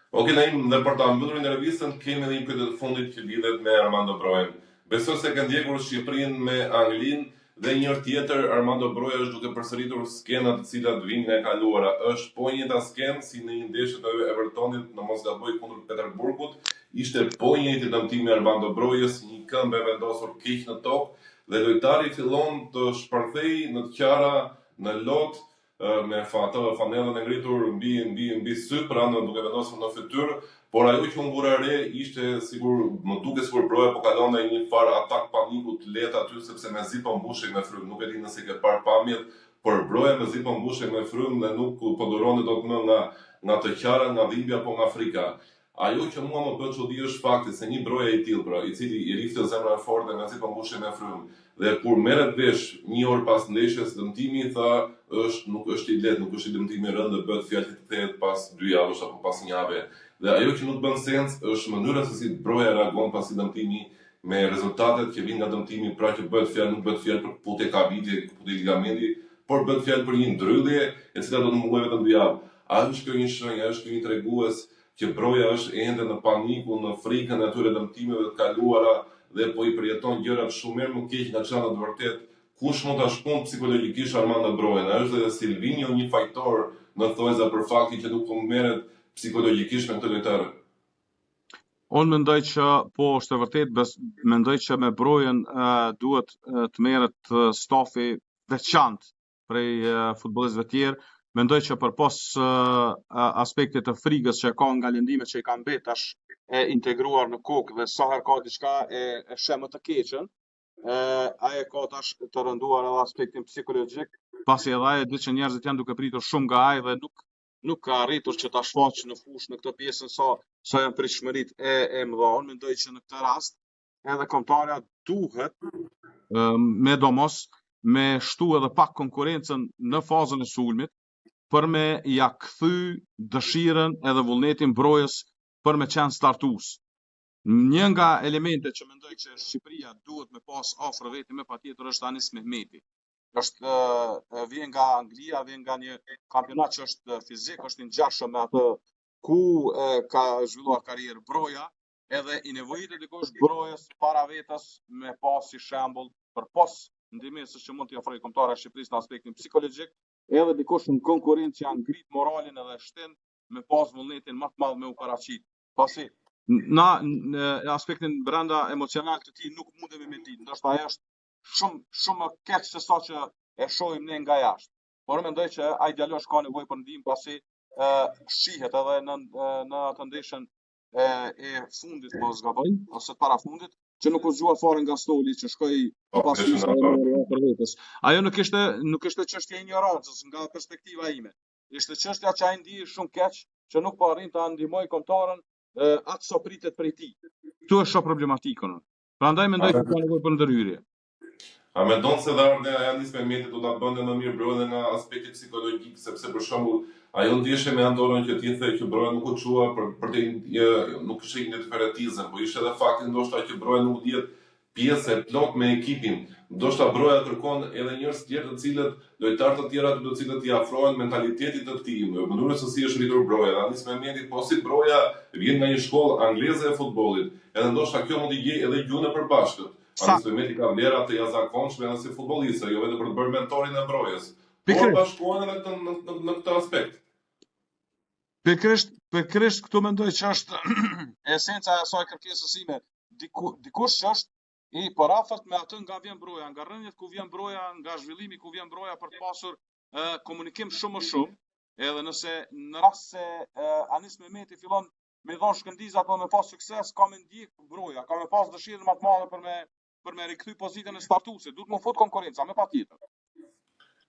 Okej, Naim, dhe për ta mbyllur intervistën, kemi edhe një pyetje të fundit që lidhet me Armando Brojen. Besoj se ka ndjekur Shqipërinë me Anglinë dhe njëri tjetër Armando Broja është duke përsëritur skenat të cilat vijnë nga e kaluara. Është po njëjta skenë si në një ndeshje të Evertonit në Mosgaboj kundër Peterburgut, ishte po njëjti dëmtimi Armando Brojës, një këmbë e vendosur keq në tokë dhe lojtari fillon të shpërthej në të qara, në lot, me fanellën e ngritur mbi sy, pranë duke vendosur në fytyrë, por ajo që unë vura re ishte sigur, më duke sigur Broja po kalonte një farë atak paniku të lehtë aty sepse mezi po mbushej me frymë. Nuk e di nëse ke parë pamjet, por Broja mezi po mbushej me frymë dhe nuk po duronte dot më nga të qara, nga dhimbja apo nga frika. Ajo që mua më bën çudi është fakti se një Broja i tillë, pra, i cili i rifte zemra e fortë dhe mezi po mbushej me frymë. Dhe kur merret vesh një orë pas ndeshjes, dëmtimi tha nuk është i lehtë, nuk është i dëmtimi i rënd dhe bëhet fjalë të kthehet pas 2 javësh apo pas një jave. Dhe ajo që nuk bën sens është mënyra se si Broja reagon pas dëmtimi me rezultatet që vijnë nga dëmtimi, pra që bëhet fjalë nuk bëhet fjalë për kaputje kavitje, kaputje ligamenti, por bëhet fjalë për një ndryllje e cila do të mullojë vetëm 2 javë. A është kjo një shenjë, a është kjo një tregues që Broja është ende në paniku, në frikën e atyre dëmtimeve të kaluara dhe po i përjeton gjërat shumë më keq nga çfarë në të vërtetë? Kush mund ta shkon psikologjikisht Armando Brojen? A është edhe Silvinho një fajtor në thojza për faktin që nuk po merret psikologjikisht me këtë lojtar? Unë mendoj që po është e vërtet, mendoj që me Brojen duhet të merret stafi veçantë prej futbollistëve të tjerë. Mendoj që përpos aspektit të frikës që ka nga lëndimet që i kanë bërë tash e integruar në kokë dhe sa herë ka diçka e sheh më të keqën, ai ka tash të rënduar edhe aspektin psikologjik, pasi edhe ai di që njerëzit janë duke pritur shumë nga ai dhe nuk ka arritur që ta shfaqë në fushë në këtë pjesën sa janë pritshmëritë e mëdha. Unë mendoj që në këtë rast edhe kombëtarja duhet me domos me shtu edhe pak konkurrencën në fazën e sulmit për me ja kthy dëshirën edhe vullnetin Brojës për me qenë startues. Një nga elementet që mendoj që Shqipëria duhet me pas afër veti me patjetër është Anis Mehmeti. Vjen nga Anglia, vjen nga një kampionat që është fizik, është i ngjashëm me atë ku ka zhvilluar karrierë Broja, edhe i nevojitet dikush Brojës para vetës me pas si shembull për pas ndihmës që mund t'i ofrojë kombëtarja Shqipërisë në aspektin psikologjik, edhe dikush në konkurrencë që ngrit moralin edhe shtin me pas vullnetin më të madh me u paraqit. Pasi në aspektin brenda emocional të tij nuk mundemi me ditë, ndoshta ajo është shumë më keq se sa që e shohim ne nga jashtë. Por mendoj që ai djalosh ka nevojë për ndihmë pasi shihet edhe në atë ndeshjen e fundit mos gaboj ose para fundit që nuk u zgjua fare nga Stoli që shkoi pas për vetës. Ajo nuk ishte çështje ignorancës nga perspektiva ime. Ishte çështja që ai ndihi shumë keq që nuk po arrin ta ndihmoj kombëtarën atë sa pritet prej tij. Ktu është problematikën. Prandaj mendoj se ka nevojë për ndërhyrje. A mendon se ardha e Anis Mehmetit do ta bënte më mirë Brojen nga aspekti psikologjik, sepse për shembull ajo ndjeshje me Andorën që ti the që Broja nuk u çua për të nuk ishte një diferentizëm, por ishte edhe fakti ndoshta që Broja nuk dihet pjesë e plot me ekipin. Ndoshta Broja kërkon edhe njerëz të tjerë të cilët lojtarë të tjerë të cilët i afrohen mentalitetit të tij, në mënyrën se si është rritur Broja. Anis Mehmeti po si Broja vjen nga një shkollë angleze e futbollit, edhe ndoshta kjo mund t'i gjejë edhe gjunë e përbashkët. Anis Mehmeti ka vlera të jashtëzakonshme edhe si futbollist, jo vetëm për të bërë mentorin e Brojës. Por bashkohen edhe në këtë aspekt. Pikërisht këtu mendoj që është esenca e asaj kërkesës ime. Dikush që është i porafort me atë nga vjen Broja, nga rrënjët ku vjen Broja, nga zhvillimi ku vjen Broja për të pasur komunikim shumë më shumë, edhe nëse në rast se Anis Mehmeti fillon me dhon shkëndizat apo me pas sukses, ka me ndjek Broja, ka me pas dëshirën më të madhe për me rikthy pozitën e startuesit, duhet më fut konkurrenca me patjetër.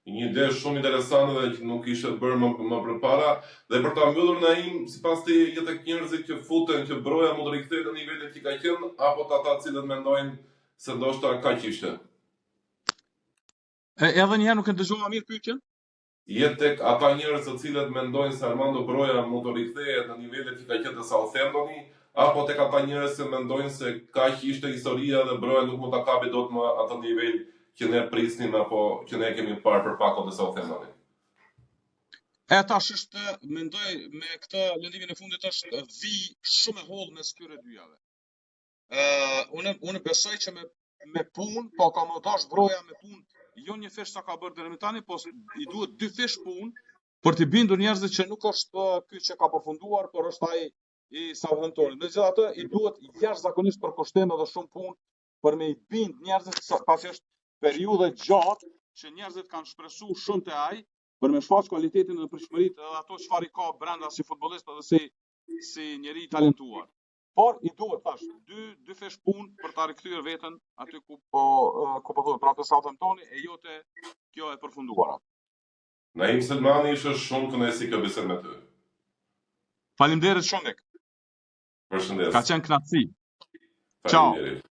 Një ide shumë interesante dhe që nuk ishte bërë më përpara, dhe për ta mbyllur Naim, sipas te tek njerëzit që futen që Broja mund të rikthehet në nivelin që ka qenë, apo ata të cilët mendojnë se ndoshta kaq ishte. Edhe një herë nuk e dëgjova mirë pyetjen. Tek ata njerëz të cilët mendojnë se Armando Broja mund të rikthehet në nivelet që ka qenë te Southamptoni, apo tek ata njerëz që mendojnë se kaq ishte historia dhe Broja nuk mund ta kapi dot më atë nivel që ne prisnim apo që ne kemi parë për pak kohë të Southamptonit. E tash është, mendoj me këtë lëndimin e fundit është vi shumë e hollë mes këtyre dyjave. Unë besoj që me punë, po ka më dash Broja me punë, jo një fish sa ka bërë deri më tani, po i duhet 2 fish punë për të bindur njerëzit që nuk është ky që ka përfunduar, por është ai i Southamptonit. Megjithatë, i duhet jashtëzakonisht përkushtim edhe shumë punë për me i bind njerëzit, pasi është periudhë gjatë që njerëzit kanë shpresuar shumë te ai për me shfaq cilëtetin dhe pritshmëritë edhe ato çfarë i ka brenda si futbollist edhe si njeri i talentuar. Por i duhet tash 2 fish punë për ta rikthyer veten aty ku po thotë pra te Southamptoni e jo te kjo e përfunduara. Naim Selmani, ishte shumë kënaqësi kjo bisedë me ty. Faleminderit shumë. Përshëndes. Ka qenë kënaqësi. Faleminderit.